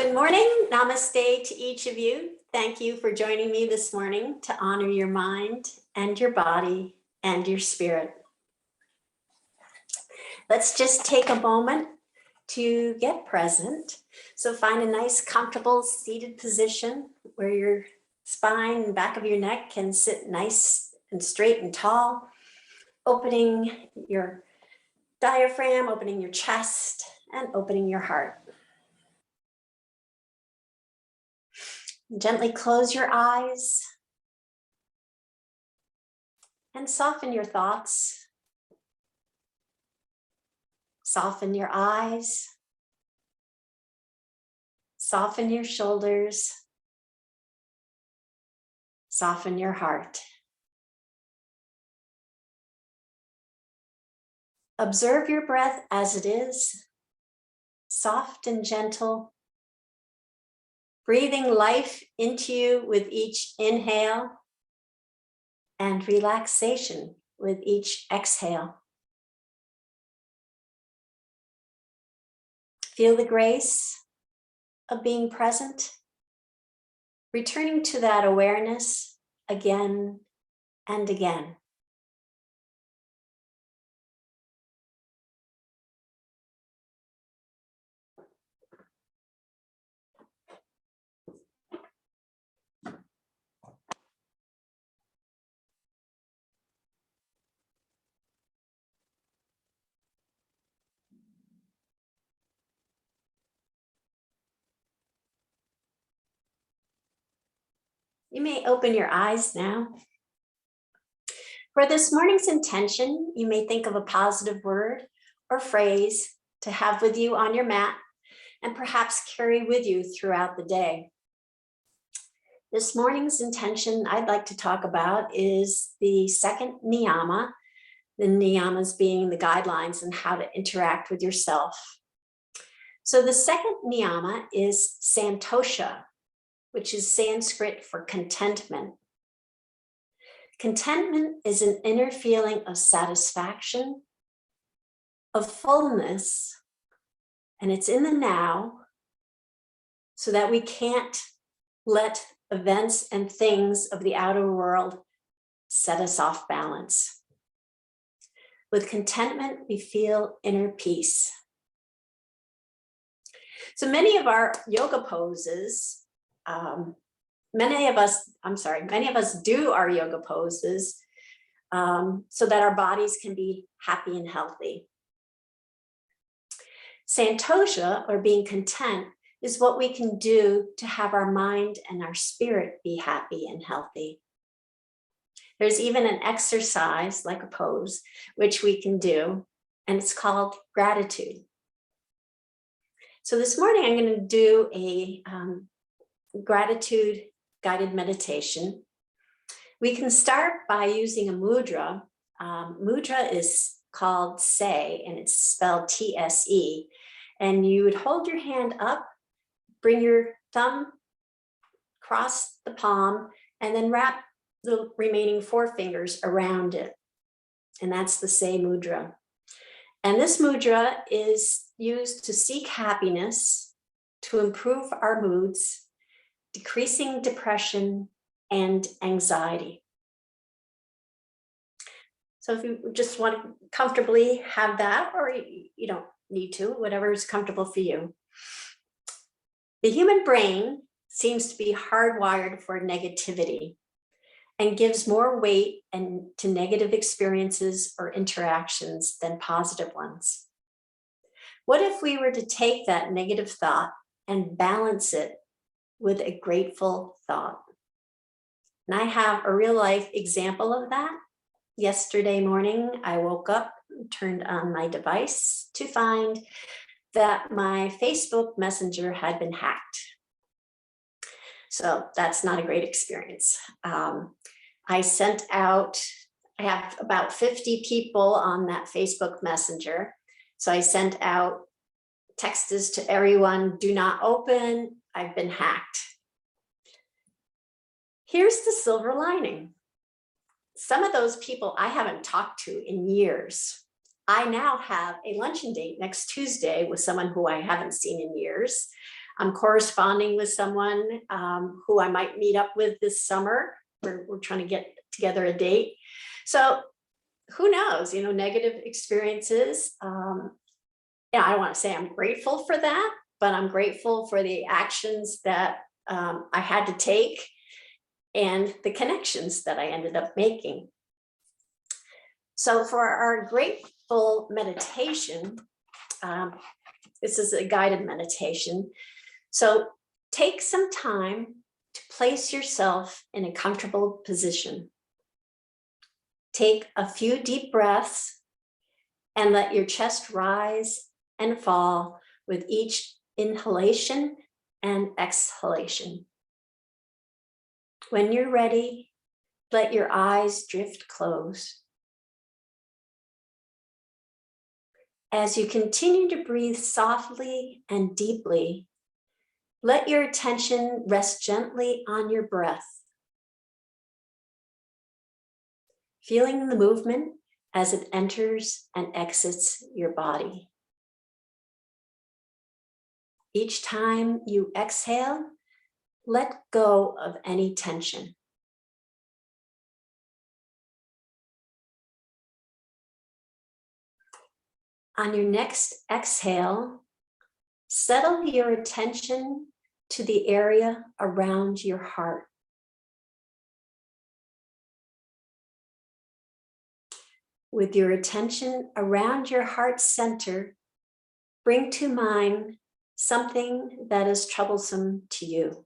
Good morning. Namaste to each of you. Thank you for joining me this morning to honor your mind and your body and your spirit. Let's just take a moment to get present. So find a nice, comfortable seated position where your spine and back of your neck can sit nice and straight and tall, opening your diaphragm, opening your chest, and opening your heart. Gently close your eyes and soften your thoughts. Soften your eyes. Soften your shoulders. Soften your heart. Observe your breath as it is, soft and gentle, breathing life into you with each inhale and relaxation with each exhale. Feel the grace of being present, returning to that awareness again and again. You may open your eyes now. For this morning's intention, you may think of a positive word or phrase to have with you on your mat and perhaps carry with you throughout the day. This morning's intention I'd like to talk about is the second Niyama, the Niyamas being the guidelines on how to interact with yourself. So the second Niyama is Santosha, which is Sanskrit for contentment. Contentment is an inner feeling of satisfaction, of fullness, and it's in the now, so that we can't let events and things of the outer world set us off balance. With contentment, we feel inner peace. So many of our yoga poses, many of us do our yoga poses so that our bodies can be happy and healthy. Santosha, or being content, is what we can do to have our mind and our spirit be happy and healthy. There's even an exercise, like a pose, which we can do, and it's called gratitude. So this morning I'm going to do a gratitude guided meditation. We can start by using a mudra. Mudra is called Se, and it's spelled T-S-E. And you would hold your hand up, bring your thumb across the palm, and then wrap the remaining 4 fingers around it. And that's the Se mudra. And this mudra is used to seek happiness, to improve our moods, decreasing depression and anxiety. So if you just want to comfortably have that, or you don't need to, whatever is comfortable for you. The human brain seems to be hardwired for negativity and gives more weight to negative experiences or interactions than positive ones. What if we were to take that negative thought and balance it with a grateful thought? And I have a real life example of that. Yesterday morning, I woke up, turned on my device to find that my Facebook Messenger had been hacked. So that's not a great experience. I have about 50 people on that Facebook Messenger. So I sent out texts to everyone, do not open, I've been hacked. Here's the silver lining. Some of those people I haven't talked to in years. I now have a luncheon date next Tuesday with someone who I haven't seen in years. I'm corresponding with someone who I might meet up with this summer. We're trying to get together a date. So who knows, negative experiences. Yeah, I don't want to say I'm grateful for that, but I'm grateful for the actions that I had to take and the connections that I ended up making. So for our grateful meditation, this is a guided meditation. So take some time to place yourself in a comfortable position. Take a few deep breaths and let your chest rise and fall with each inhalation and exhalation. When you're ready, let your eyes drift closed. As you continue to breathe softly and deeply, let your attention rest gently on your breath. Feeling the movement as it enters and exits your body. Each time you exhale, let go of any tension. On your next exhale, settle your attention to the area around your heart. With your attention around your heart center, bring to mind something that is troublesome to you.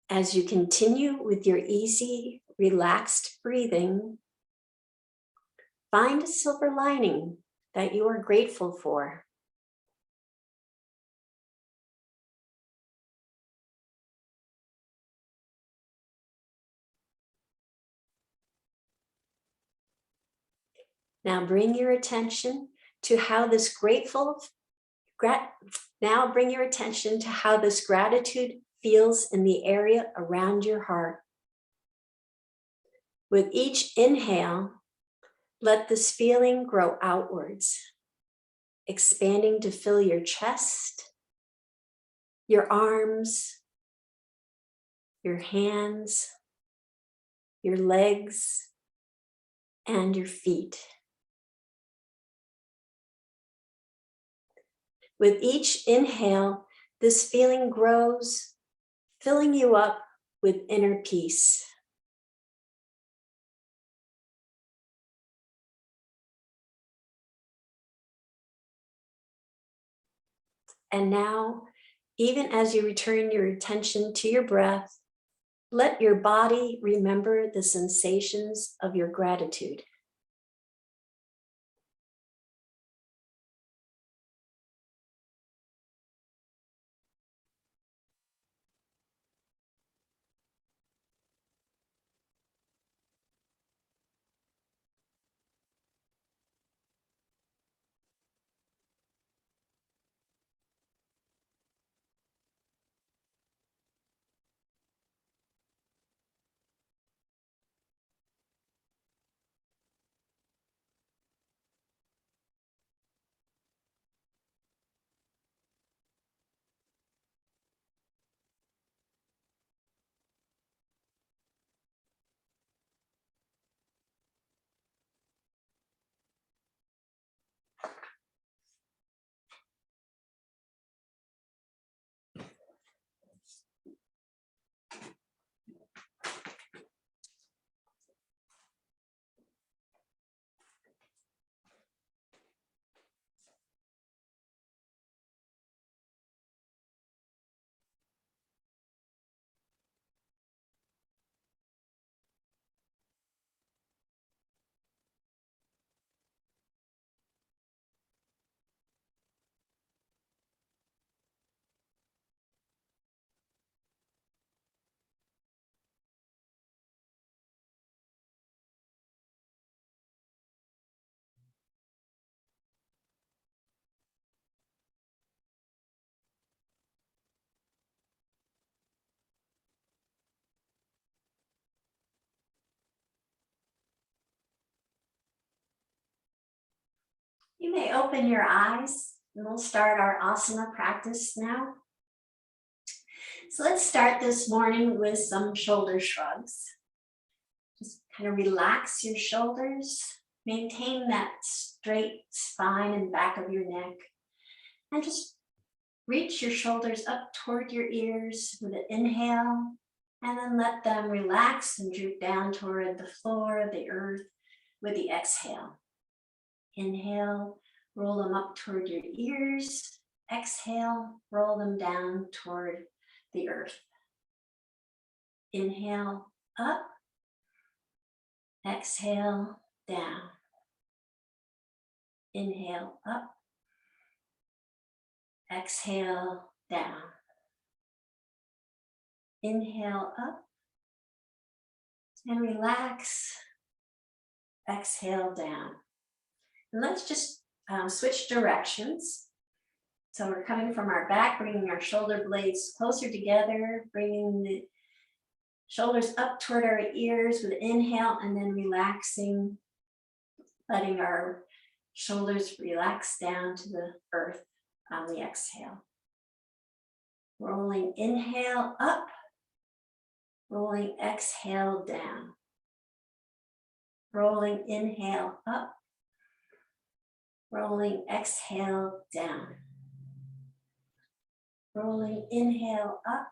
As you continue with your easy, relaxed breathing, find a silver lining that you are grateful for. Now bring your attention to how this gratitude feels in the area around your heart. With each inhale, let this feeling grow outwards, expanding to fill your chest, your arms, your hands, your legs, and your feet. With each inhale, this feeling grows, filling you up with inner peace. And now, even as you return your attention to your breath, let your body remember the sensations of your gratitude. You may open your eyes and we'll start our asana practice now. So let's start this morning with some shoulder shrugs. Just kind of relax your shoulders, maintain that straight spine and back of your neck, and just reach your shoulders up toward your ears with an inhale, and then let them relax and droop down toward the floor, the earth, with the exhale. Inhale, roll them up toward your ears. Exhale, roll them down toward the earth. Inhale, up. Exhale, down. Inhale, up. Exhale, down. Inhale, up. And relax. Exhale, down. And let's just switch directions. So we're coming from our back, bringing our shoulder blades closer together, bringing the shoulders up toward our ears with inhale, and then relaxing, letting our shoulders relax down to the earth on the exhale. Rolling inhale up, rolling exhale down. Rolling inhale up, rolling exhale down. Rolling inhale up,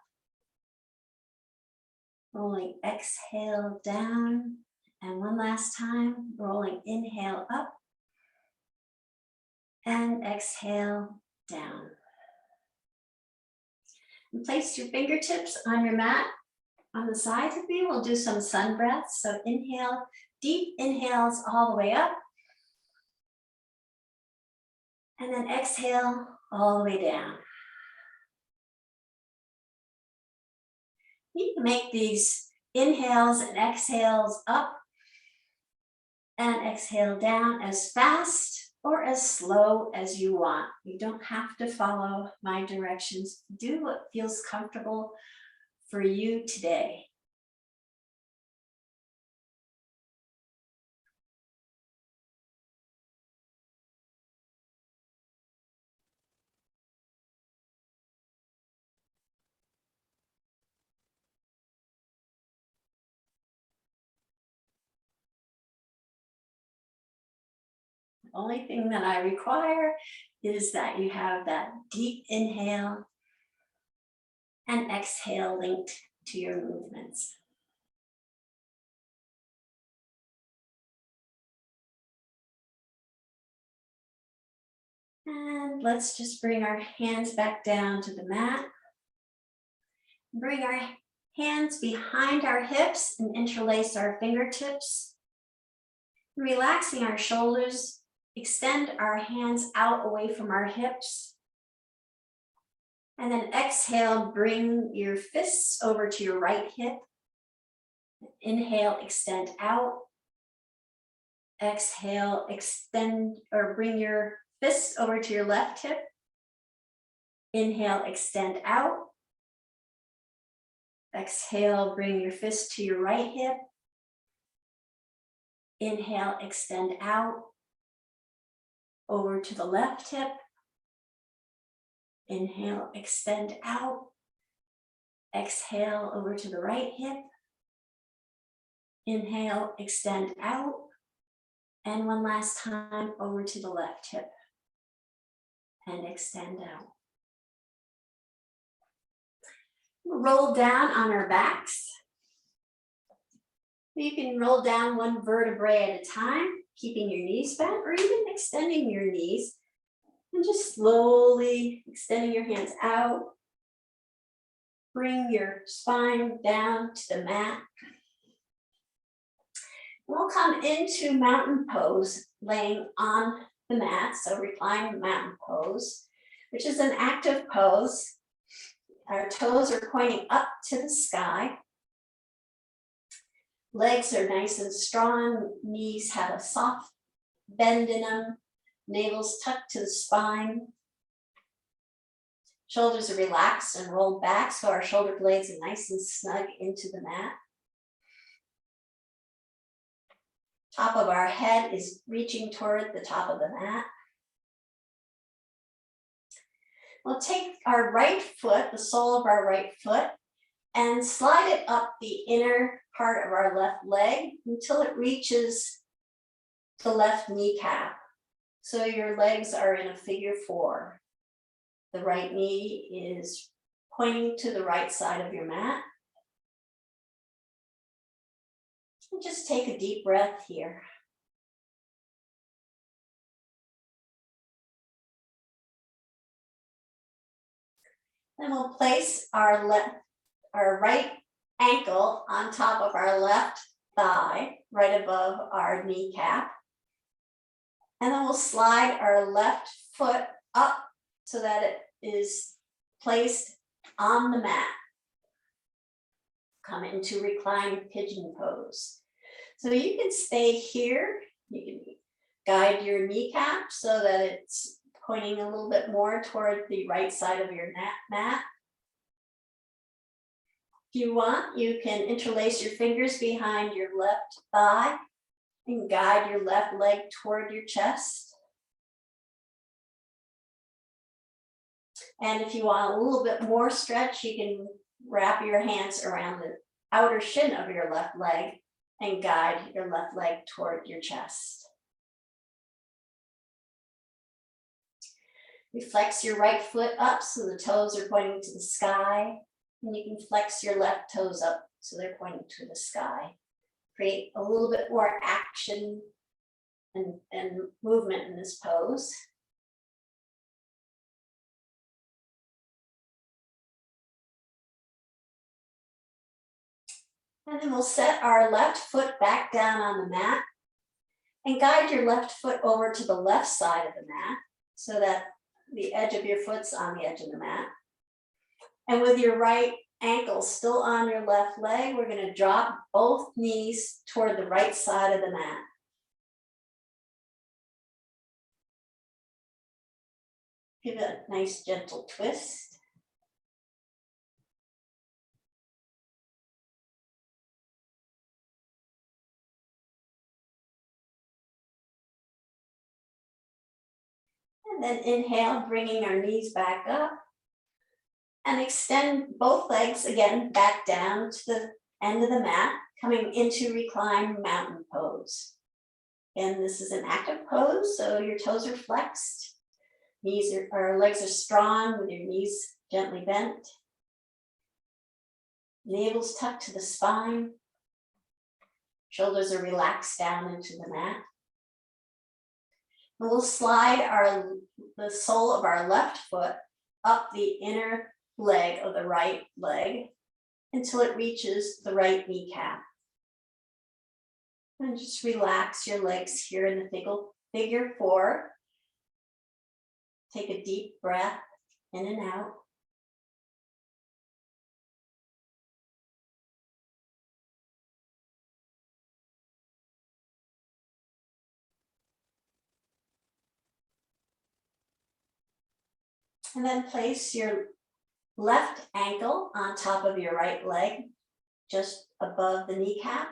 rolling exhale down. And one last time, rolling inhale up and exhale down. And place your fingertips on your mat on the sides of you. We'll do some sun breaths. So inhale, deep inhales all the way up. And then exhale all the way down. You can make these inhales and exhales up and exhale down as fast or as slow as you want. You don't have to follow my directions. Do what feels comfortable for you today. The only thing that I require is that you have that deep inhale and exhale linked to your movements. And let's just bring our hands back down to the mat. Bring our hands behind our hips and interlace our fingertips. Relaxing our shoulders, extend our hands out away from our hips. And then exhale, bring your fists over to your right hip. Inhale, extend out. Exhale, extend or bring your fists over to your left hip. Inhale, extend out. Exhale, bring your fist to your right hip. Inhale, extend out. Over to the left hip. Inhale, extend out. Exhale, over to the right hip. Inhale, extend out. And one last time, over to the left hip. And extend out. Roll down on our backs. You can roll down one vertebrae at a time, keeping your knees bent or even extending your knees. And just slowly extending your hands out. Bring your spine down to the mat. We'll come into mountain pose, laying on the mat, so recline mountain pose, which is an active pose. Our toes are pointing up to the sky. Legs are nice and strong. Knees have a soft bend in them. Navel's tucked to the spine. Shoulders are relaxed and rolled back, so our shoulder blades are nice and snug into the mat. Top of our head is reaching toward the top of the mat. We'll take our right foot, the sole of our right foot, and slide it up the inner part of our left leg until it reaches the left kneecap. So your legs are in a figure 4. The right knee is pointing to the right side of your mat. And just take a deep breath here. Then we'll place our right ankle on top of our left thigh, right above our kneecap. And then we'll slide our left foot up so that it is placed on the mat. Come into recline pigeon pose. So you can stay here. You can guide your kneecap so that it's pointing a little bit more toward the right side of your mat. If you want, you can interlace your fingers behind your left thigh and guide your left leg toward your chest. And if you want a little bit more stretch, you can wrap your hands around the outer shin of your left leg and guide your left leg toward your chest. You flex your right foot up so the toes are pointing to the sky, and you can flex your left toes up so they're pointing to the sky. Create a little bit more action and movement in this pose. And then we'll set our left foot back down on the mat and guide your left foot over to the left side of the mat so that the edge of your foot's on the edge of the mat. And with your right ankle still on your left leg, we're going to drop both knees toward the right side of the mat. Give it a nice gentle twist. And then inhale, bringing our knees back up. And extend both legs again back down to the end of the mat, coming into recline mountain pose. And this is an active pose, so your toes are flexed. Legs are strong with your knees gently bent. Navel's tucked to the spine. Shoulders are relaxed down into the mat. And we'll slide the sole of our left foot up the inner leg of the right leg until it reaches the right kneecap. And just relax your legs here in the figure 4. Take a deep breath in and out. And then place your left ankle on top of your right leg, just above the kneecap,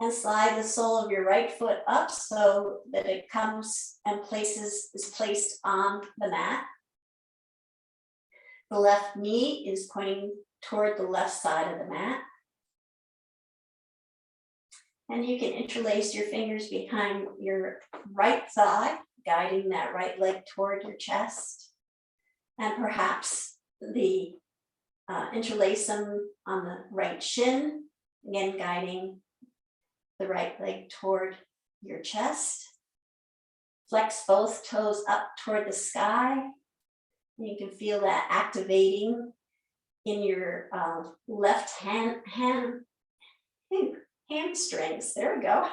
and slide the sole of your right foot up so that it comes and is placed on the mat. The left knee is pointing toward the left side of the mat. And you can interlace your fingers behind your right thigh, guiding that right leg toward your chest. And perhaps interlace them on the right shin, again guiding the right leg toward your chest. Flex both toes up toward the sky. And you can feel that activating in your left hamstrings. There we go.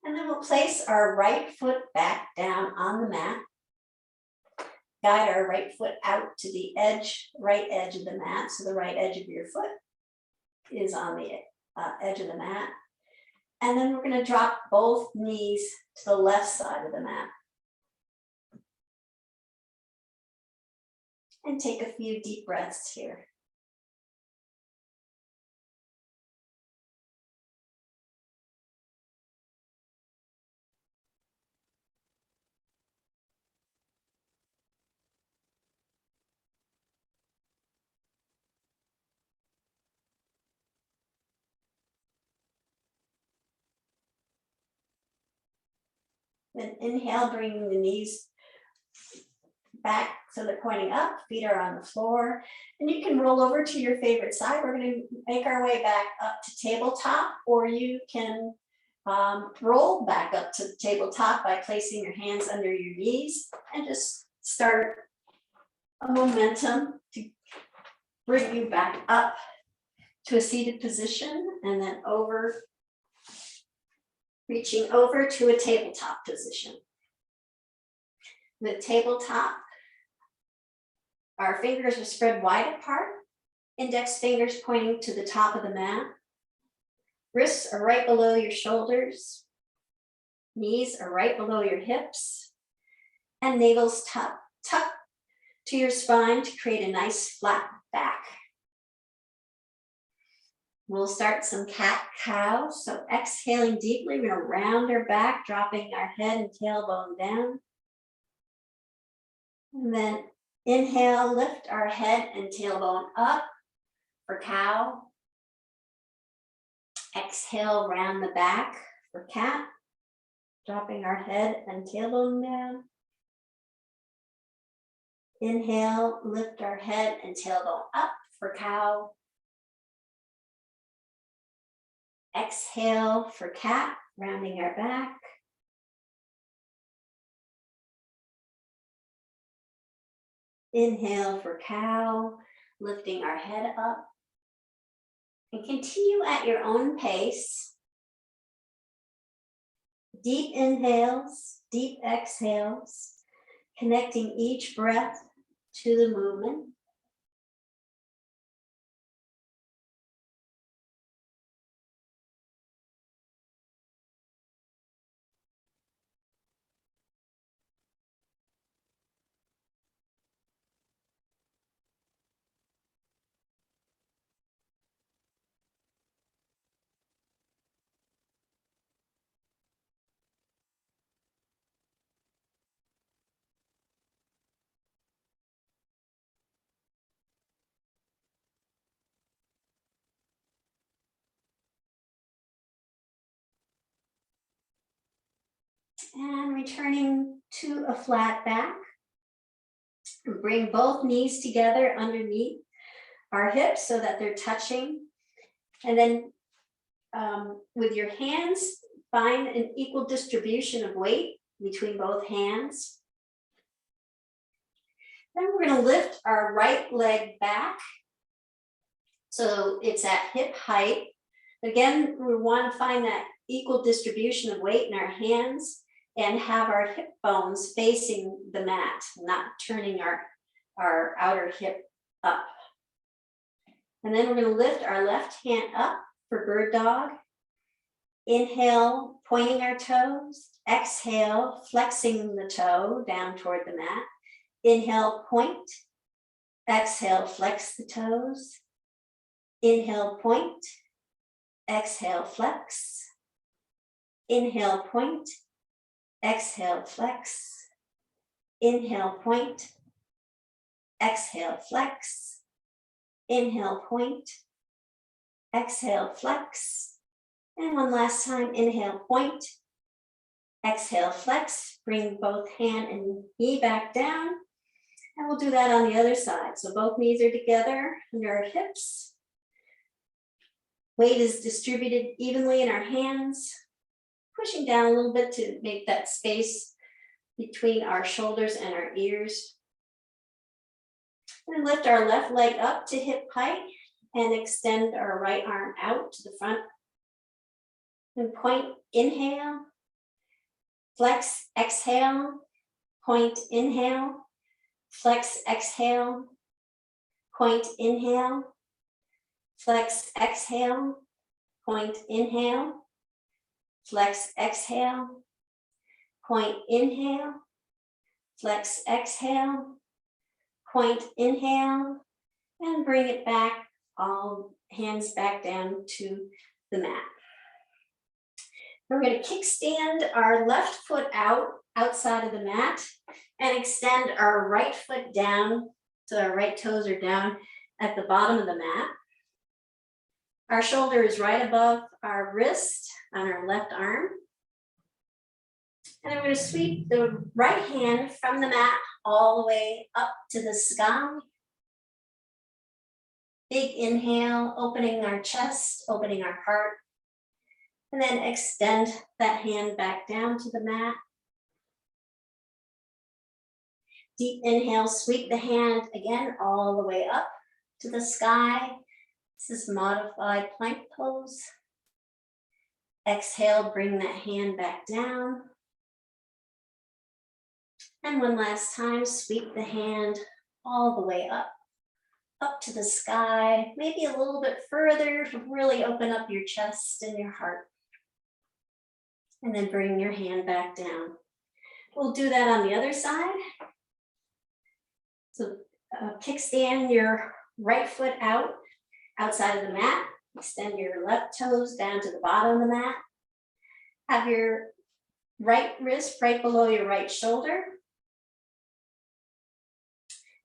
And then we'll place our right foot back down on the mat. Guide our right foot out to the right edge of the mat. So the right edge of your foot is on the edge of the mat. And then we're going to drop both knees to the left side of the mat. And take a few deep breaths here. Then inhale, bringing the knees back so they're pointing up, feet are on the floor. And you can roll over to your favorite side. We're going to make our way back up to tabletop, or you can roll back up to tabletop by placing your hands under your knees and just start a momentum to bring you back up to a seated position, and then over, reaching over to a tabletop position. The tabletop, our fingers are spread wide apart, index fingers pointing to the top of the mat. Wrists are right below your shoulders. Knees are right below your hips. And navel's tucked to your spine to create a nice flat back. We'll start some cat-cow. So exhaling deeply, we're going to round our back, dropping our head and tailbone down. And then inhale, lift our head and tailbone up for cow. Exhale, round the back for cat, dropping our head and tailbone down. Inhale, lift our head and tailbone up for cow. Exhale for cat, rounding our back. Inhale for cow, lifting our head up. And continue at your own pace. Deep inhales, deep exhales, connecting each breath to the movement. And returning to a flat back. Bring both knees together underneath our hips so that they're touching. And then with your hands, find an equal distribution of weight between both hands. Then we're going to lift our right leg back so it's at hip height. Again, we want to find that equal distribution of weight in our hands and have our hip bones facing the mat, not turning our outer hip up. And then we're going to lift our left hand up for bird dog. Inhale, pointing our toes. Exhale, flexing the toe down toward the mat. Inhale, point. Exhale, flex the toes. Inhale, point. Exhale, flex. Inhale, point. Exhale, flex. Inhale, point. Exhale, flex. Inhale, point. Exhale, flex. And one last time, inhale, point. Exhale, flex. Bring both hand and knee back down. And we'll do that on the other side. So both knees are together under our hips. Weight is distributed evenly in our hands. Pushing down a little bit to make that space between our shoulders and our ears. And lift our left leg up to hip height and extend our right arm out to the front. And point, inhale. Flex, exhale. Point, inhale. Flex, exhale. Point, inhale. Flex, exhale. Point, inhale. Flex, exhale. Point, inhale. Flex, exhale. Point, inhale. And bring it back, all hands back down to the mat. We're going to kickstand our left foot outside of the mat and extend our right foot down so our right toes are down at the bottom of the mat. Our shoulder is right above our wrist on our left arm. And I'm going to sweep the right hand from the mat all the way up to the sky. Big inhale, opening our chest, opening our heart. And then extend that hand back down to the mat. Deep inhale, sweep the hand again all the way up to the sky. This is modified plank pose. Exhale, bring that hand back down. And one last time, sweep the hand all the way up to the sky, maybe a little bit further to really open up your chest and your heart. And then bring your hand back down. We'll do that on the other side. So kickstand your right foot out, outside of the mat. Extend your left toes down to the bottom of the mat. Have your right wrist right below your right shoulder.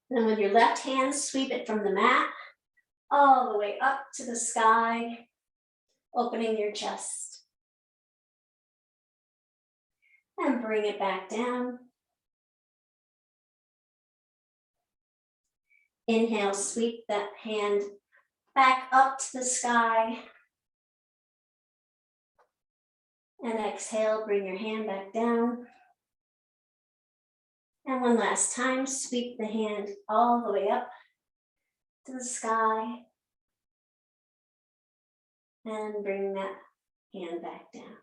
And then with your left hand, sweep it from the mat all the way up to the sky, opening your chest. And bring it back down. Inhale, sweep that hand back up to the sky. And exhale, bring your hand back down. And one last time, sweep the hand all the way up to the sky. And bring that hand back down.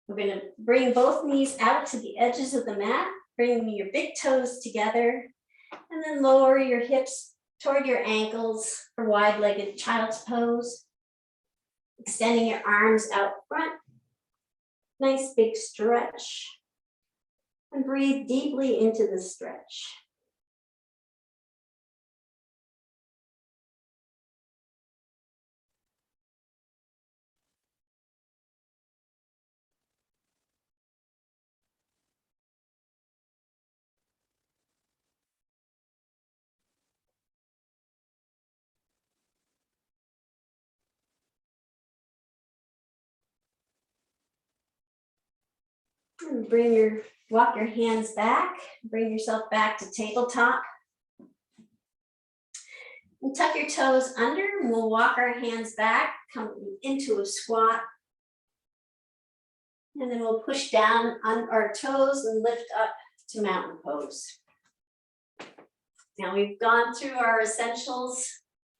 We're going to bring both knees out to the edges of the mat, bring your big toes together, and then lower your hips toward your ankles for wide-legged child's pose. Extending your arms out front. Nice big stretch. And breathe deeply into the stretch. And walk your hands back, bring yourself back to tabletop. And tuck your toes under, and we'll walk our hands back, come into a squat. And then we'll push down on our toes and lift up to mountain pose. Now we've gone through our essentials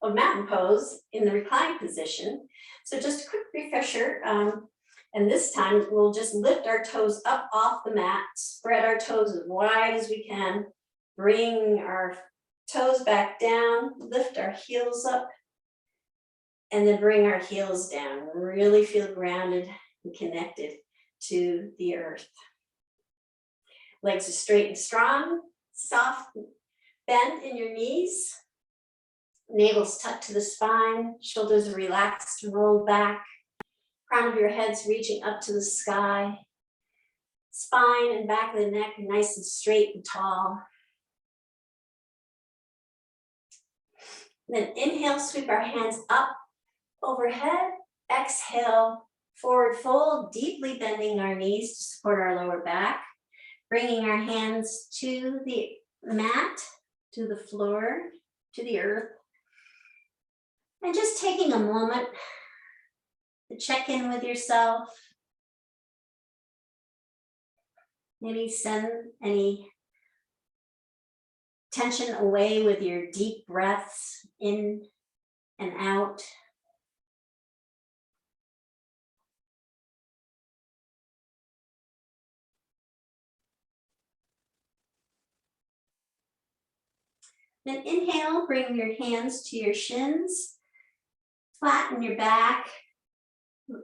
of mountain pose in the reclined position. So just a quick refresher. And this time we'll just lift our toes up off the mat, spread our toes as wide as we can, bring our toes back down, lift our heels up, and then bring our heels down. Really feel grounded and connected to the earth. Legs are straight and strong, soft bend in your knees. Navel's tucked to the spine, shoulders are relaxed and rolled back. Crown of your head's reaching up to the sky. Spine and back of the neck nice and straight and tall. Then inhale, sweep our hands up overhead. Exhale, forward fold, deeply bending our knees to support our lower back. Bringing our hands to the mat, to the floor, to the earth. And just taking a moment to check in with yourself. Maybe send any tension away with your deep breaths in and out. Then inhale, bring your hands to your shins, flatten your back,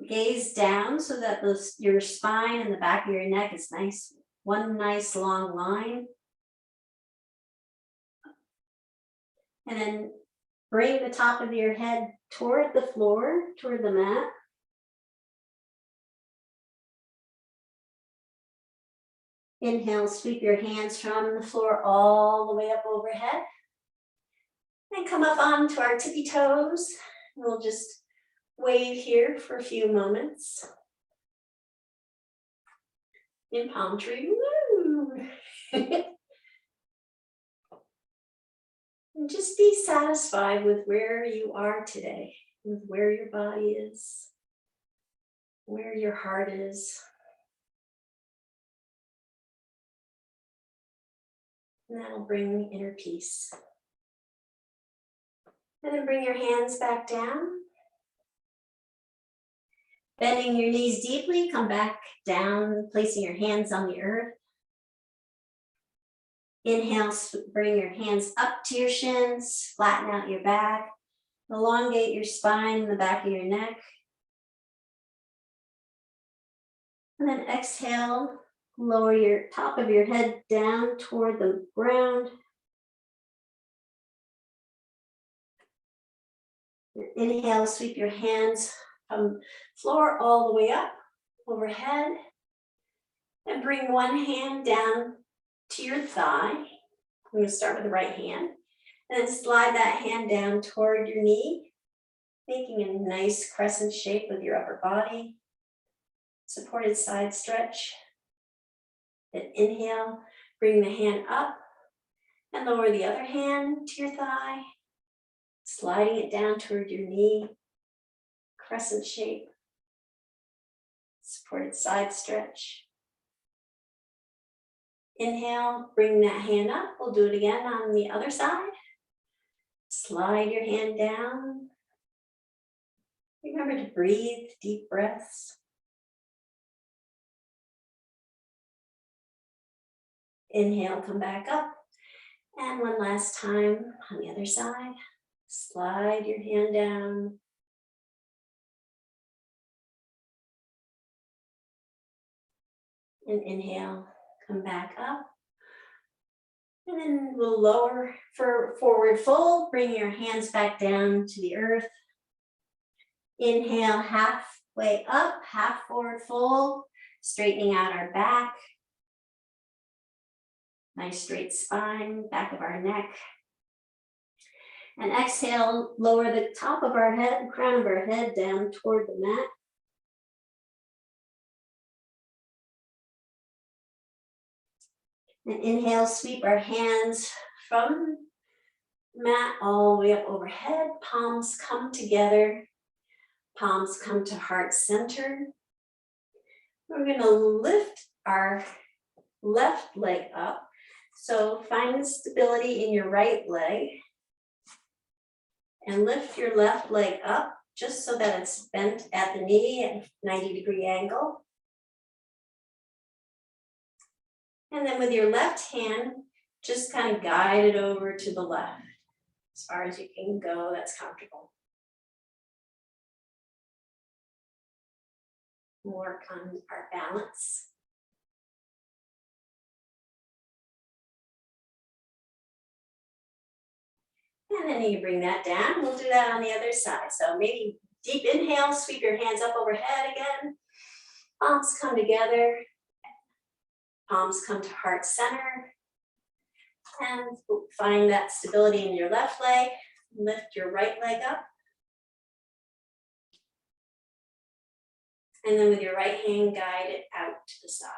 gaze down so that your spine and the back of your neck is nice, one nice long line. And then bring the top of your head toward the floor, toward the mat. Inhale, sweep your hands from the floor all the way up overhead. And come up onto our tippy toes. We'll just wave here for a few moments. in palm tree. Woo! And just be satisfied with where you are today, with where your body is, where your heart is. And that'll bring inner peace. And then bring your hands back down. Bending your knees deeply, come back down, placing your hands on the earth. Inhale, bring your hands up to your shins, flatten out your back, elongate your spine in the back of your neck. And then exhale, lower your top of your head down toward the ground. Inhale, sweep your hands from floor all the way up overhead. And bring one hand down to your thigh. I'm going to start with the right hand. And then slide that hand down toward your knee, making a nice crescent shape with your upper body. Supported side stretch. Then inhale, bring the hand up and lower the other hand to your thigh, sliding it down toward your knee, crescent shape. Supported side stretch. Inhale, bring that hand up. We'll do it again on the other side. Slide your hand down. Remember to breathe, deep breaths. Inhale, come back up. And one last time on the other side. Slide your hand down. And inhale, come back up. And then we'll lower for forward fold. Bring your hands back down to the earth. Inhale, halfway up, half forward fold, straightening out our back. Nice straight spine, back of our neck. And exhale, lower the top of our head, crown of our head down toward the mat. And inhale, sweep our hands from mat all the way up overhead. Palms come together. Palms come to heart center. We're going to lift our left leg up. So find stability in your right leg. And lift your left leg up just so that it's bent at the knee at a 90-degree angle. And then with your left hand, just kind of guide it over to the left. As far as you can go, that's comfortable. Work on our balance. And then you bring that down. We'll do that on the other side. So maybe deep inhale, sweep your hands up overhead again. Palms come together. Palms come to heart center. And find that stability in your left leg. Lift your right leg up. And then with your right hand, guide it out to the side.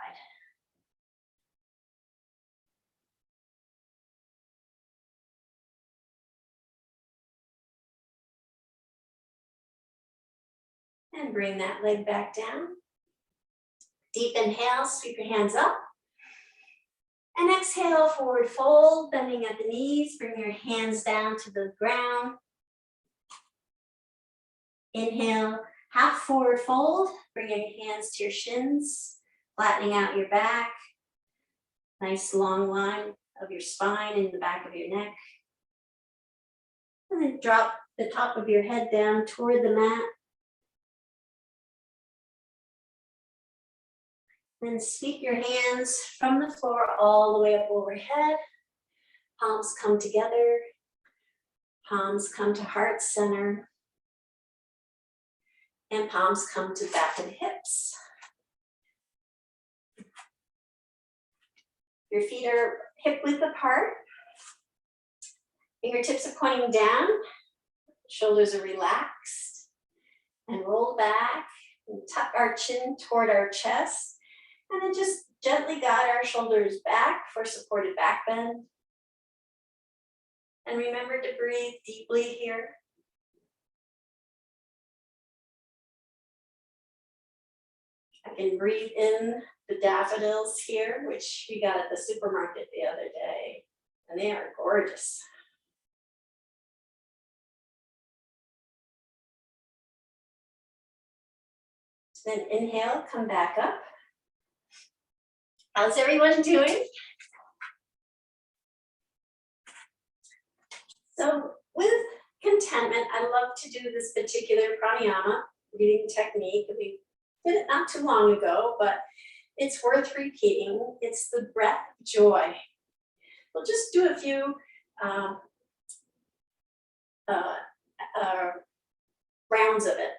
And bring that leg back down. Deep inhale, sweep your hands up. And exhale, forward fold, bending at the knees. Bring your hands down to the ground. Inhale, half forward fold. Bring your hands to your shins, flattening out your back. Nice long line of your spine in the back of your neck. And then drop the top of your head down toward the mat. Then sweep your hands from the floor all the way up overhead. Palms come together. Palms come to heart center. And palms come to back of the hips. Your feet are hip width apart. Fingertips are pointing down. Shoulders are relaxed. And roll back and tuck our chin toward our chest. And then just gently guide our shoulders back for supported back bend. And remember to breathe deeply here. I can breathe in the daffodils here, which we got at the supermarket the other day, and they are gorgeous. Then inhale, come back up. How's everyone doing? So with contentment, I love to do this particular pranayama breathing technique. We did it not too long ago, but it's worth repeating. It's the breath of joy. We'll just do a few rounds of it.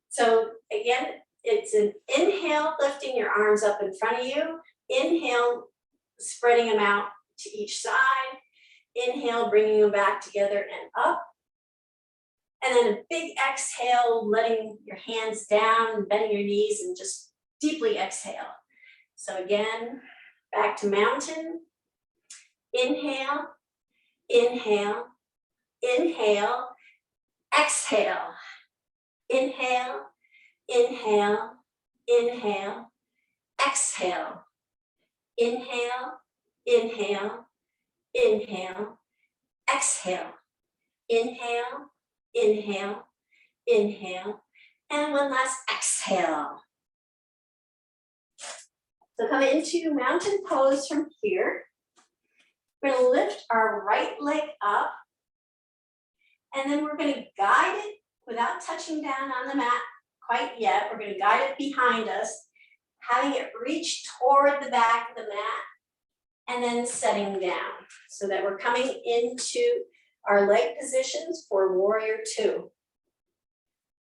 So again, it's an inhale, lifting your arms up in front of you. Inhale, spreading them out to each side. Inhale, bringing them back together and up. And then a big exhale, letting your hands down, bending your knees, and just deeply exhale. So again, back to mountain. Inhale, inhale, inhale, exhale. Inhale, inhale, inhale, exhale. Inhale, inhale, inhale, exhale. Inhale, inhale, inhale, and one last exhale. So come into mountain pose from here. We're going to lift our right leg up, and then we're going to guide it without touching down on the mat quite yet. We're going to guide it behind us, having it reach toward the back of the mat, and then setting down so that we're coming into our leg positions for warrior two.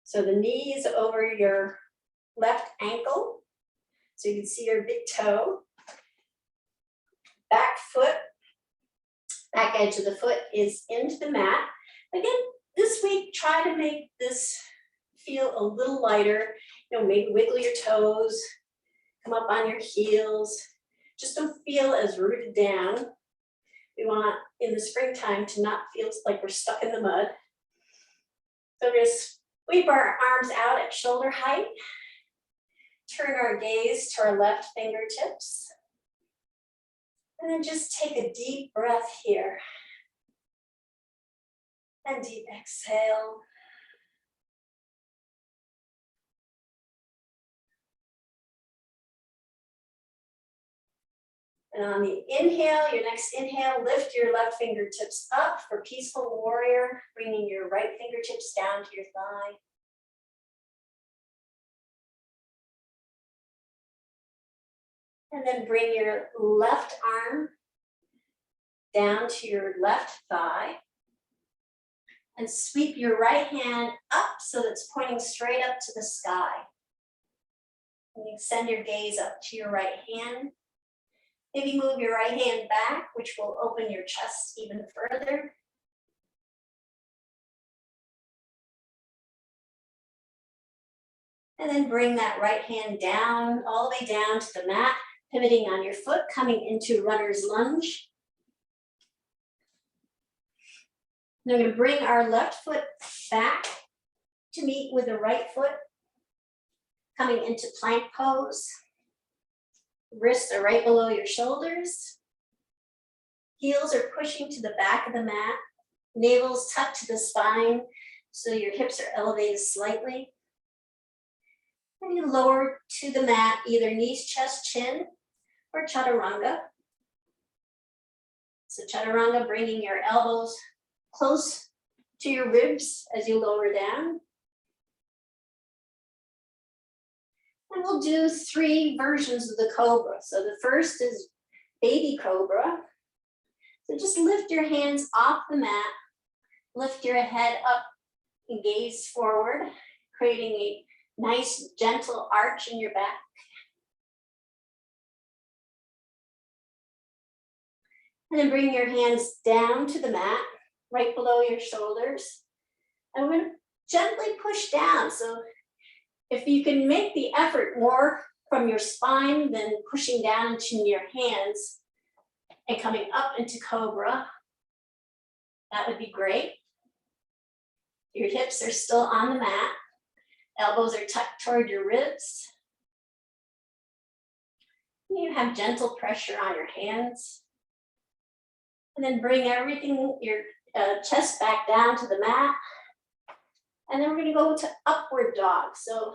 So the knees over your left ankle, so you can see your big toe. Back foot, back edge of the foot is into the mat. Again, this week, try to make this feel a little lighter. You know, maybe wiggle your toes, come up on your heels. Just don't feel as rooted down. We want, in the springtime, to not feel like we're stuck in the mud. So we're going to sweep our arms out at shoulder height. Turn our gaze to our left fingertips. And then just take a deep breath here. And deep exhale. And on the inhale, your next inhale, lift your left fingertips up for peaceful warrior, bringing your right fingertips down to your thigh. And then bring your left arm down to your left thigh. And sweep your right hand up so that it's pointing straight up to the sky. And you send your gaze up to your right hand. Maybe move your right hand back, which will open your chest even further. And then bring that right hand down, all the way down to the mat, pivoting on your foot, coming into runner's lunge. Now we're going to bring our left foot back to meet with the right foot, coming into plank pose. Wrists are right below your shoulders. Heels are pushing to the back of the mat. Navel's tucked to the spine, so your hips are elevated slightly. And you lower to the mat, either knees, chest, chin, or chaturanga. So chaturanga, bringing your elbows close to your ribs as you lower down. And we'll do 3 versions of the Cobra. So the first is baby Cobra. So just lift your hands off the mat, lift your head up and gaze forward, creating a nice gentle arch in your back. And then bring your hands down to the mat, right below your shoulders. And we're going to gently push down. So if you can make the effort more from your spine, then pushing down into your hands and coming up into Cobra. That would be great. Your hips are still on the mat. Elbows are tucked toward your ribs. You have gentle pressure on your hands. And then bring everything, your chest back down to the mat. And then we're gonna go to upward dog. So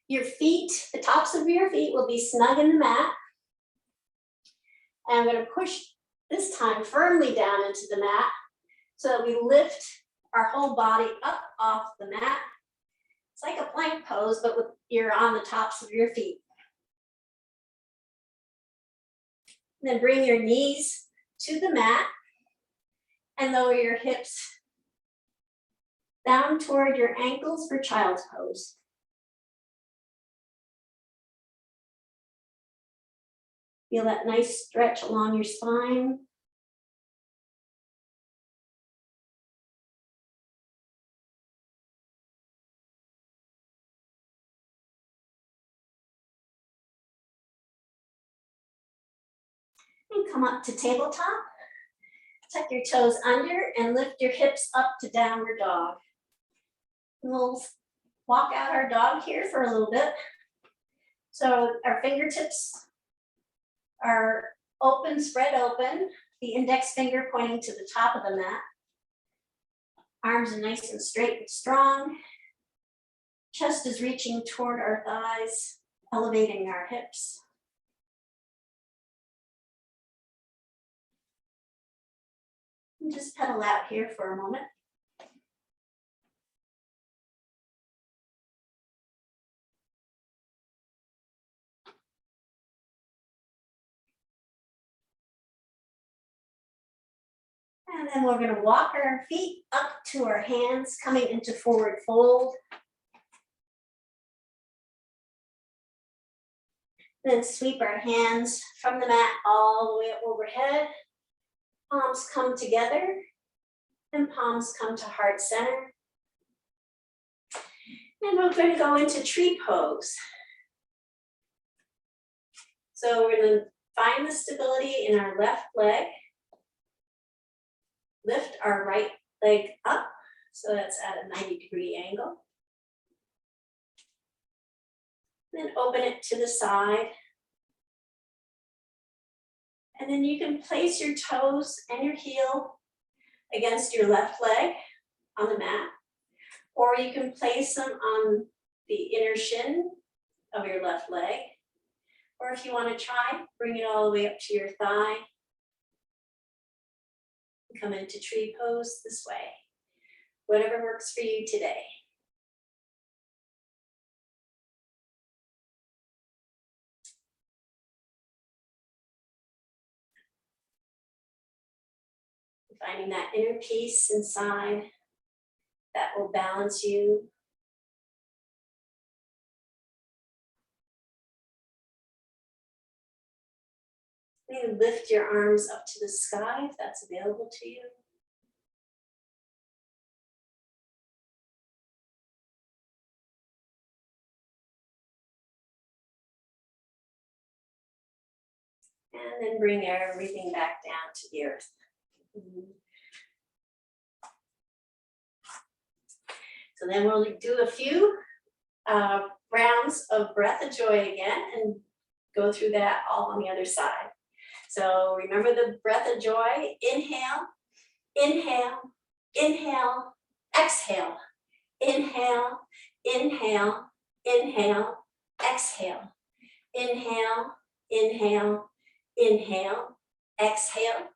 your feet, the tops of your feet will be snug in the mat. And I'm gonna push this time firmly down into the mat so that we lift our whole body up off the mat. It's like a plank pose, but you're on the tops of your feet. And then bring your knees to the mat and lower your hips down toward your ankles for child's pose. Feel that nice stretch along your spine. And come up to tabletop. Tuck your toes under and lift your hips up to downward dog. And we'll walk out our dog here for a little bit. So our fingertips are open, spread open. The index finger pointing to the top of the mat. Arms are nice and straight and strong. Chest is reaching toward our thighs, elevating our hips. And just pedal out here for a moment. And then we're going to walk our feet up to our hands, coming into forward fold. Then sweep our hands from the mat all the way up overhead. Palms come together and palms come to heart center. And we're going to go into tree pose. So we're going to find the stability in our left leg. Lift our right leg up, so that's at a 90-degree angle. Then open it to the side. And then you can place your toes and your heel against your left leg on the mat, or you can place them on the inner shin of your left leg. Or if you want to try, bring it all the way up to your thigh. Come into tree pose this way. Whatever works for you today. Finding that inner peace inside that will balance you. Maybe lift your arms up to the sky if that's available to you. And then bring everything back down to the earth. So then we'll do a few rounds of breath of joy again and go through that all on the other side. So remember the breath of joy. Inhale, inhale, inhale, exhale. Inhale, inhale, inhale, exhale. Inhale, inhale, inhale, exhale.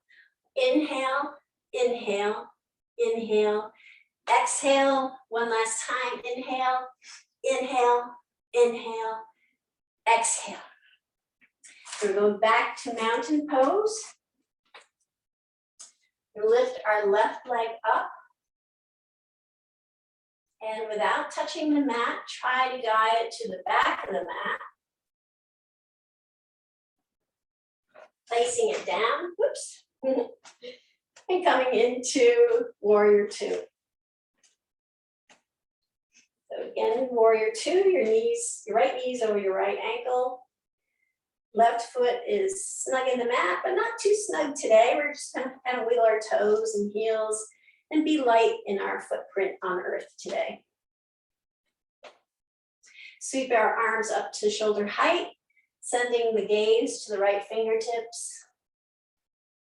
Inhale, inhale, inhale, exhale. One last time. Inhale, inhale, inhale, exhale. We're going back to mountain pose. We lift our left leg up. And without touching the mat, try to guide it to the back of the mat. Placing it down, whoops. And coming into warrior two. So again, warrior two, your right knees over your right ankle. Left foot is snug in the mat, but not too snug today. We're just gonna kind of wiggle our toes and heels and be light in our footprint on earth today. Sweep our arms up to shoulder height, sending the gaze to the right fingertips.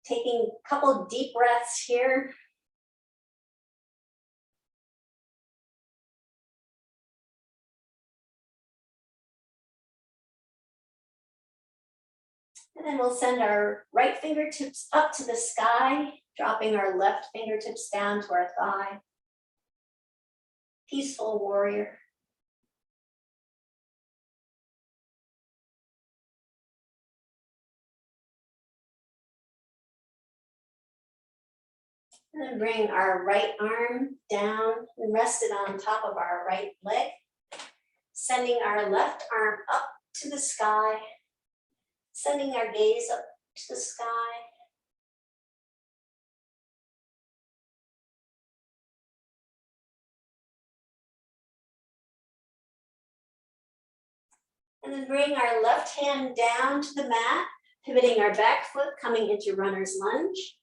Taking a couple deep breaths here. And then we'll send our right fingertips up to the sky, dropping our left fingertips down to our thigh. Peaceful warrior. And then bring our right arm down and rest it on top of our right leg. Sending our left arm up to the sky. Sending our gaze up to the sky. And then bring our left hand down to the mat, pivoting our back foot, coming into runner's lunge.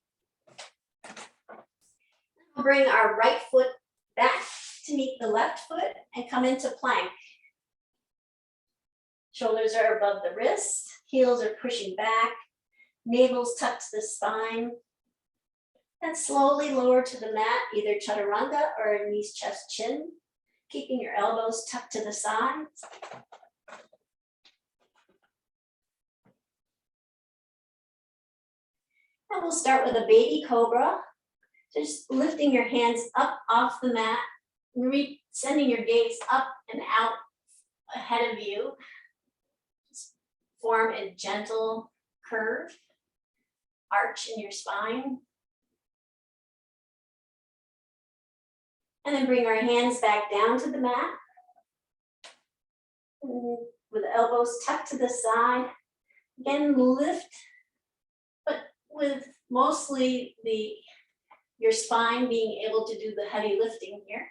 We'll bring our right foot back to meet the left foot and come into plank. Shoulders are above the wrists, heels are pushing back, navel's tucked to the spine. And slowly lower to the mat, either chaturanga or knees, chest, chin, keeping your elbows tucked to the sides. And we'll start with a baby cobra. Just lifting your hands up off the mat, sending your gaze up and out ahead of you. Just form a gentle curve, arch in your spine. And then bring our hands back down to the mat. With the elbows tucked to the side. Again, lift, but with mostly your spine being able to do the heavy lifting here.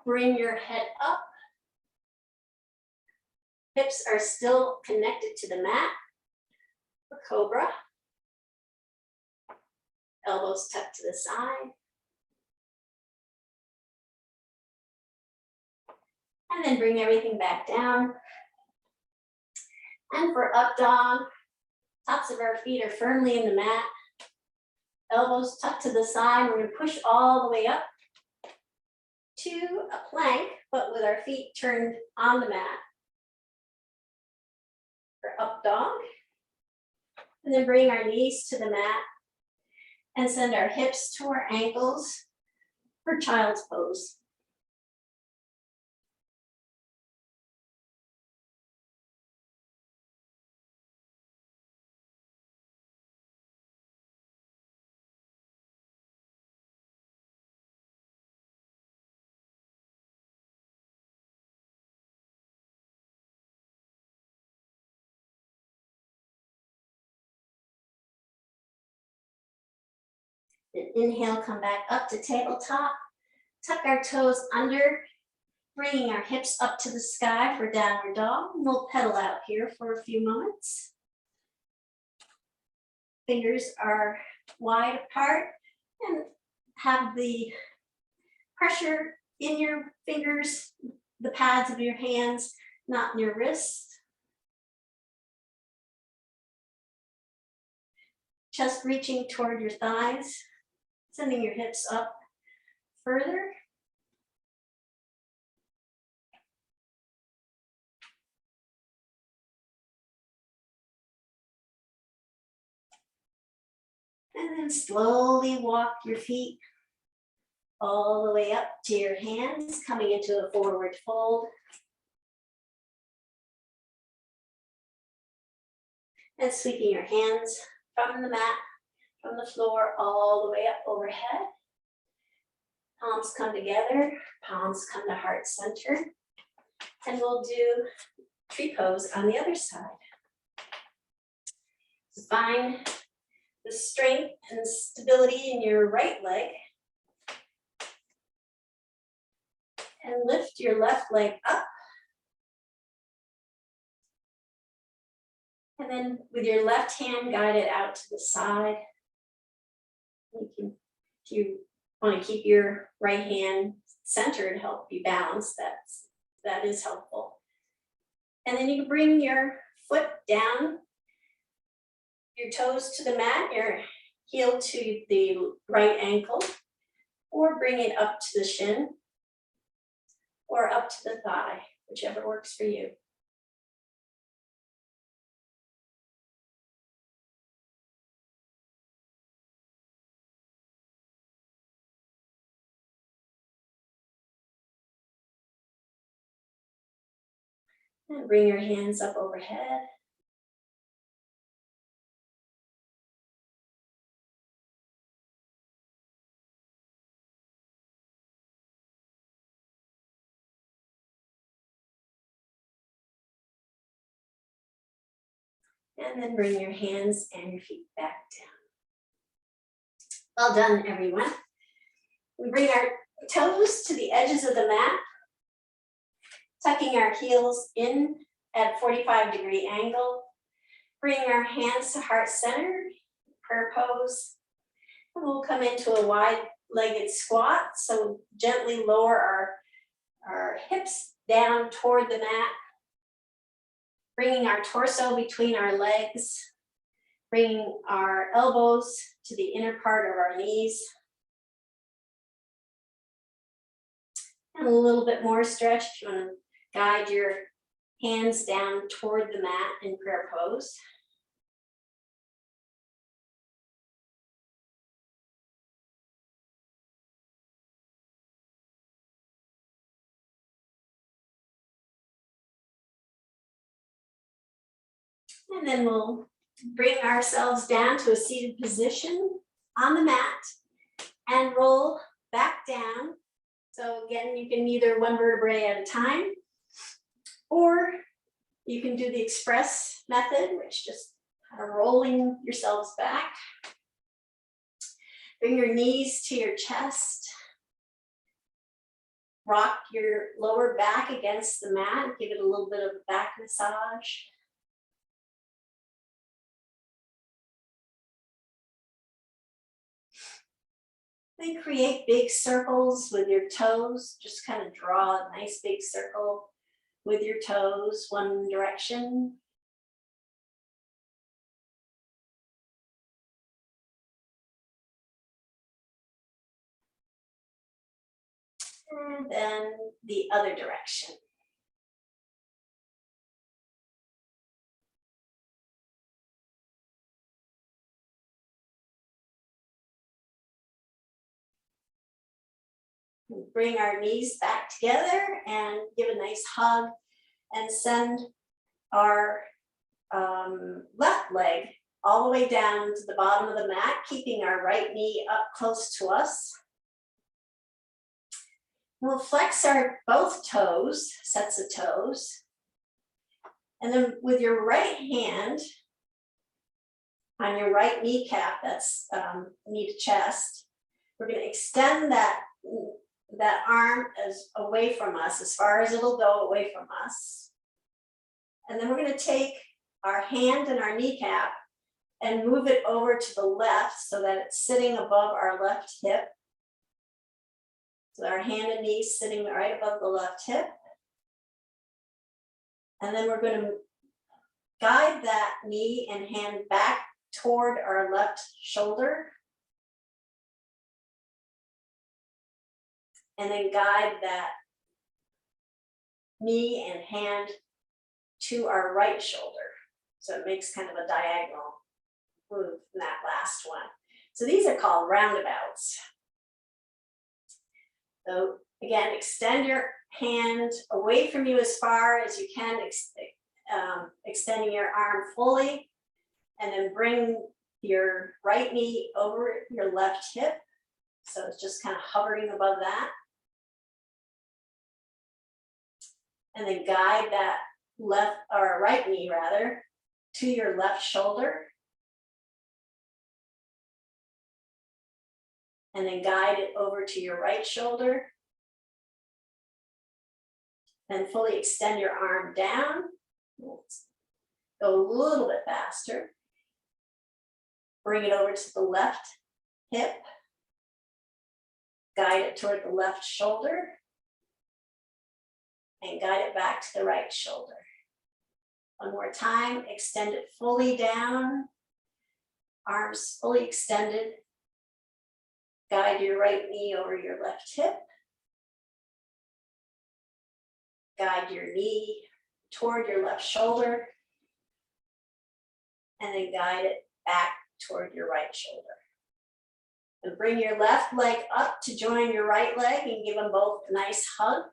Bring your head up. Hips are still connected to the mat for Cobra. Elbows tucked to the side. And then bring everything back down. And for up dog, tops of our feet are firmly in the mat. Elbows tucked to the side. We're going to push all the way up to a plank, but with our feet turned on the mat. For up dog. And then bring our knees to the mat and send our hips to our ankles for child's pose. Then inhale, come back up to tabletop. Tuck our toes under, bringing our hips up to the sky for downward dog. And we'll pedal out here for a few moments. Fingers are wide apart and have the pressure in your fingers, the pads of your hands, not in your wrists. Chest reaching toward your thighs, sending your hips up further. And then slowly walk your feet all the way up to your hands, coming into a forward fold. And sweeping your hands from the mat, from the floor, all the way up overhead. Palms come together, palms come to heart center. And we'll do tree pose on the other side. So find the strength and stability in your right leg. And lift your left leg up. And then with your left hand, guide it out to the side. You can, if you want to keep your right hand centered, help you balance, that is helpful. And then you can bring your foot down, your toes to the mat, your heel to the right ankle, or bring it up to the shin, or up to the thigh, whichever works for you. And bring your hands up overhead. And then bring your hands and your feet back down. Well done, everyone. We bring our toes to the edges of the mat, tucking our heels in at 45-degree angle. Bring our hands to heart center, prayer pose. And we'll come into a wide-legged squat. So gently lower our hips down toward the mat. Bringing our torso between our legs, bringing our elbows to the inner part of our knees. And a little bit more stretch if you want to guide your hands down toward the mat in prayer pose. And then we'll bring ourselves down to a seated position on the mat and roll back down. So again, you can either one vertebrae at a time, or you can do the express method, which just kind of rolling yourselves back. Bring your knees to your chest. Rock your lower back against the mat. Give it a little bit of a back massage. Then create big circles with your toes. Just kind of draw a nice big circle with your toes, one direction. And then the other direction. Bring our knees back together and give a nice hug and send our left leg all the way down to the bottom of the mat, keeping our right knee up close to us. We'll flex our both toes, sets of toes. And then with your right hand on your right kneecap, that's knee to chest, we're going to extend that arm as away from us, as far as it'll go away from us. And then we're going to take our hand and our kneecap and move it over to the left so that it's sitting above our left hip. So our hand and knee sitting right above the left hip. And then we're going to guide that knee and hand back toward our left shoulder. And then guide that knee and hand to our right shoulder. So it makes kind of a diagonal move in that last one. So these are called roundabouts. So again, extend your hand away from you as far as you can, extending your arm fully, and then bring your right knee over your left hip. So it's just kind of hovering above that. And then guide that left or right knee rather to your left shoulder. And then guide it over to your right shoulder. Then fully extend your arm down. Let's go a little bit faster. Bring it over to the left hip. Guide it toward the left shoulder. And guide it back to the right shoulder. One more time, extend it fully down. Arms fully extended. Guide your right knee over your left hip. Guide your knee toward your left shoulder. And then guide it back toward your right shoulder. And bring your left leg up to join your right leg and give them both a nice hug.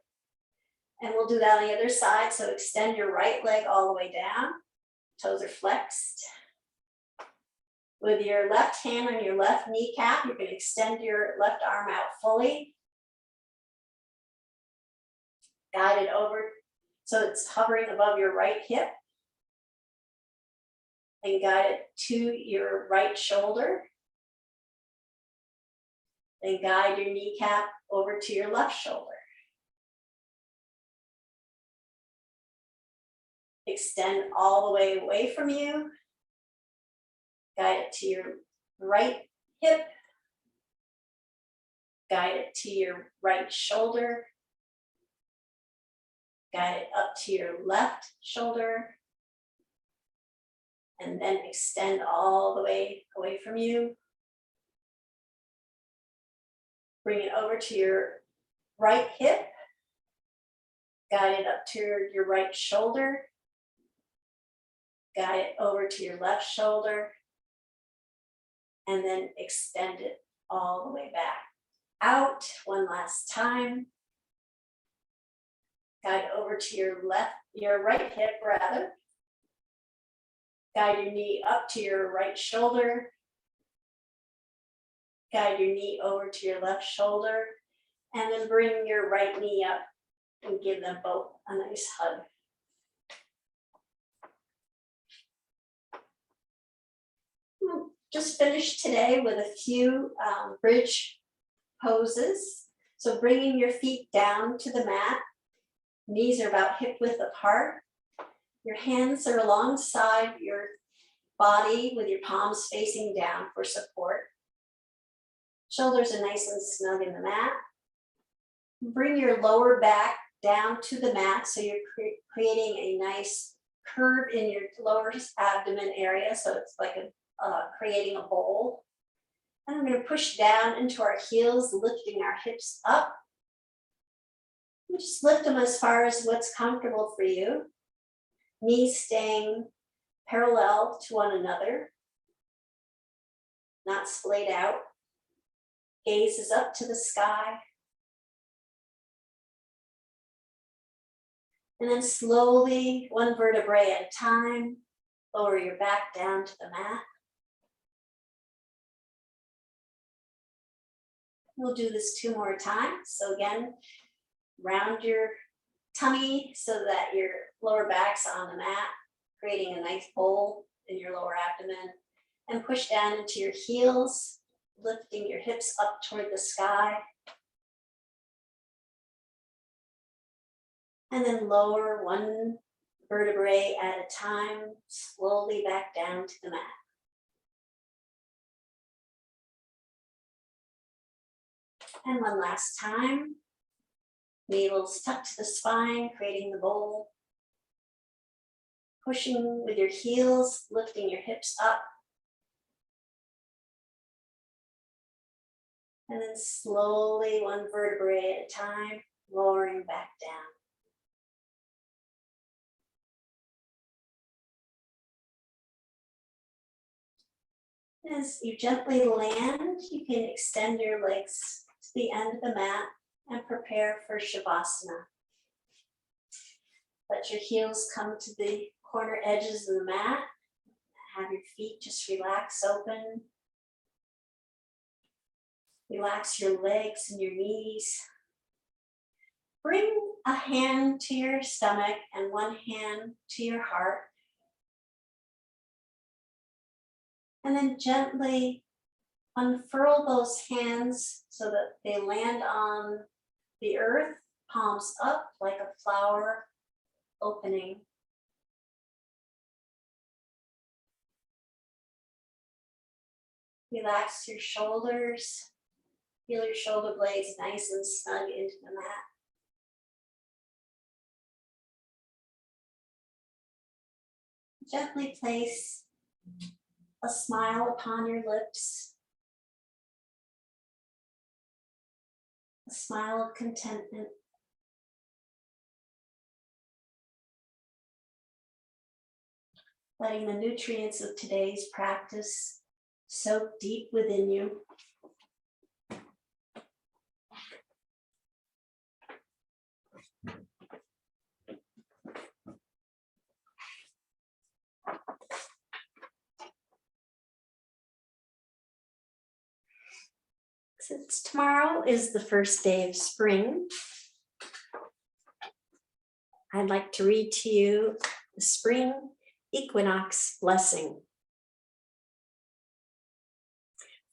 And we'll do that on the other side. So extend your right leg all the way down. Toes are flexed. With your left hand on your left kneecap, you can extend your left arm out fully. Guide it over so it's hovering above your right hip. And guide it to your right shoulder. Then guide your kneecap over to your left shoulder. Extend all the way away from you. Guide it to your right hip. Guide it to your right shoulder. Guide it up to your left shoulder. And then extend all the way away from you. Bring it over to your right hip. Guide it up to your right shoulder. Guide it over to your left shoulder. And then extend it all the way back out. One last time. Guide over to your right hip rather. Guide your knee up to your right shoulder. Guide your knee over to your left shoulder. And then bring your right knee up and give them both a nice hug. Just finished today with a few bridge poses. So bringing your feet down to the mat. Knees are about hip width apart. Your hands are alongside your body with your palms facing down for support. Shoulders are nice and snug in the mat. Bring your lower back down to the mat so you're creating a nice curve in your lower abdomen area. So it's like creating a bowl. And I'm going to push down into our heels, lifting our hips up. And just lift them as far as what's comfortable for you. Knees staying parallel to one another, not splayed out. Gaze is up to the sky. And then slowly, one vertebrae at a time, lower your back down to the mat. We'll do this 2 more times. So again, round your tummy so that your lower back's on the mat, creating a nice bowl in your lower abdomen. And push down into your heels, lifting your hips up toward the sky. And then lower one vertebrae at a time, slowly back down to the mat. And one last time. Navel's tucked to the spine, creating the bowl. Pushing with your heels, lifting your hips up. And then slowly, one vertebrae at a time, lowering back down. As you gently land, you can extend your legs to the end of the mat and prepare for Shavasana. Let your heels come to the corner edges of the mat. Have your feet just relax open. Relax your legs and your knees. Bring a hand to your stomach and one hand to your heart. And then gently unfurl those hands so that they land on the earth, palms up like a flower opening. Relax your shoulders. Feel your shoulder blades nice and snug into the mat. Gently place a smile upon your lips. A smile of contentment. Letting the nutrients of today's practice soak deep within you. Since tomorrow is the first day of spring, I'd like to read to you the spring equinox blessing.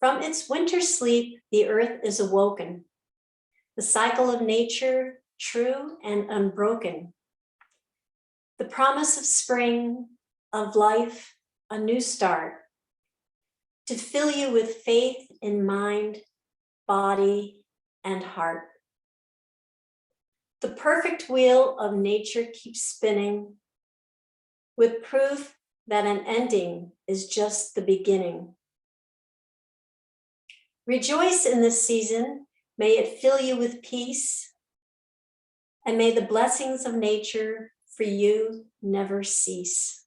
From its winter sleep, the earth is awoken, the cycle of nature true and unbroken. The promise of spring, of life, a new start, to fill you with faith in mind, body, and heart. The perfect wheel of nature keeps spinning, with proof that an ending is just the beginning. Rejoice in this season, may it fill you with peace, and may the blessings of nature for you never cease.